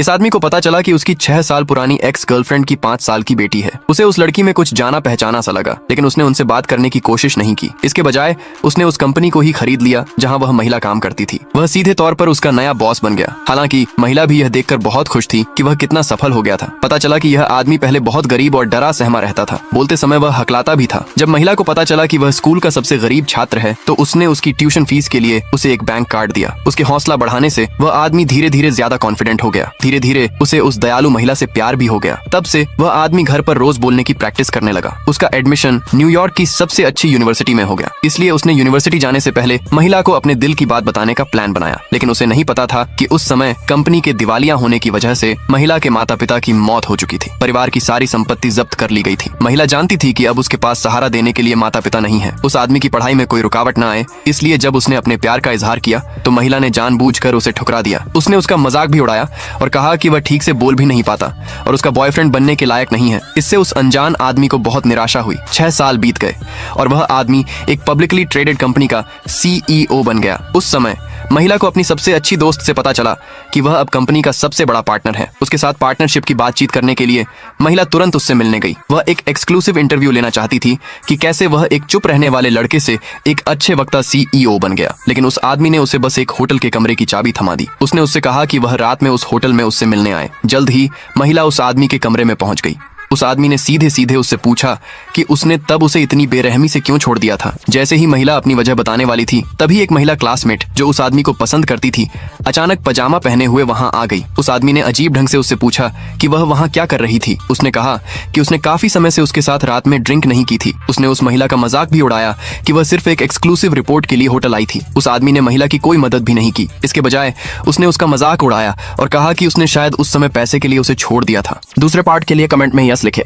इस आदमी को पता चला कि उसकी 6 साल पुरानी एक्स गर्लफ्रेंड की 5 साल की बेटी है। उसे उस लड़की में कुछ जाना पहचाना सा लगा, लेकिन उसने उनसे बात करने की कोशिश नहीं की। इसके बजाय उसने उस कंपनी को ही खरीद लिया जहां वह महिला काम करती थी। वह सीधे तौर पर उसका नया बॉस बन गया। हालांकि महिला भी यह देखकर बहुत खुश थी कि वह कितना सफल हो गया था। पता चला कि यह आदमी पहले बहुत गरीब और डरा सहमा रहता था। बोलते समय वह हकलाता भी था। जब महिला को पता चला कि वह स्कूल का सबसे गरीब छात्र है, तो उसने उसकी ट्यूशन फीस के लिए उसे एक बैंक कार्ड दिया। उसके हौसला बढ़ाने से वह आदमी धीरे धीरे ज्यादा कॉन्फिडेंट हो गया। धीरे धीरे उसे उस दयालु महिला से प्यार भी हो गया। तब से वह आदमी घर पर रोज बोलने की प्रैक्टिस करने लगा। उसका एडमिशन न्यूयॉर्क की सबसे अच्छी यूनिवर्सिटी में हो गया। इसलिए उसने यूनिवर्सिटी जाने से पहले महिला को अपने दिल की बात बताने का प्लान बनाया। लेकिन उसे नहीं पता था कि उस समय कंपनी के दिवालिया होने की वजह से महिला के माता पिता की मौत हो चुकी थी। परिवार की सारी संपत्ति जब्त कर ली गई थी। महिला जानती थी कि अब उसके पास सहारा देने के लिए माता पिता नहीं है। उस आदमी की पढ़ाई में कोई रुकावट न आए, इसलिए जब उसने अपने प्यार का इजहार किया तो महिला ने जानबूझकर उसे ठुकरा दिया। उसने उसका मजाक भी उड़ाया और कहा कि वह ठीक से बोल भी नहीं पाता और उसका बॉयफ्रेंड बनने के लायक नहीं है। इससे उस अनजान आदमी को बहुत निराशा हुई। 6 साल बीत गए और वह आदमी एक पब्लिकली ट्रेडेड कंपनी का CEO बन गया। उस समय महिला को अपनी सबसे अच्छी दोस्त से पता चला कि वह अब कंपनी का सबसे बड़ा पार्टनर है। उसके साथ पार्टनरशिप की बातचीत करने के लिए महिला तुरंत उससे मिलने गई। वह एक एक्सक्लूसिव इंटरव्यू लेना चाहती थी कि कैसे वह एक चुप रहने वाले लड़के से एक अच्छे वक्ता CEO बन गया। लेकिन उस आदमी ने उसे बस एक होटल के कमरे की चाबी थमा दी। उसने उससे कहा कि वह रात में उस होटल में उससे मिलने आए। जल्द ही महिला उस आदमी के कमरे में पहुंच गई। उस आदमी ने सीधे सीधे उससे पूछा कि उसने तब उसे इतनी बेरहमी से क्यों छोड़ दिया था। जैसे ही महिला अपनी वजह बताने वाली थी, तभी एक महिला क्लासमेट जो उस आदमी को पसंद करती थी, अचानक पजामा पहने हुए वहां आ गई। उस आदमी ने अजीब ढंग से उससे पूछा कि वह वहां क्या कर रही थी। उसने कहा कि उसने काफी समय से उसके साथ रात में ड्रिंक नहीं की थी। उसने उस महिला का मजाक भी उड़ाया कि वह सिर्फ एक एक्सक्लूसिव रिपोर्ट के लिए होटल आई थी। उस आदमी ने महिला की कोई मदद भी नहीं की। इसके बजाय उसने उसका मजाक उड़ाया और कहा कि उसने शायद उस समय पैसे के लिए उसे छोड़ दिया था। दूसरे पार्ट के लिए कमेंट में यस लिखे।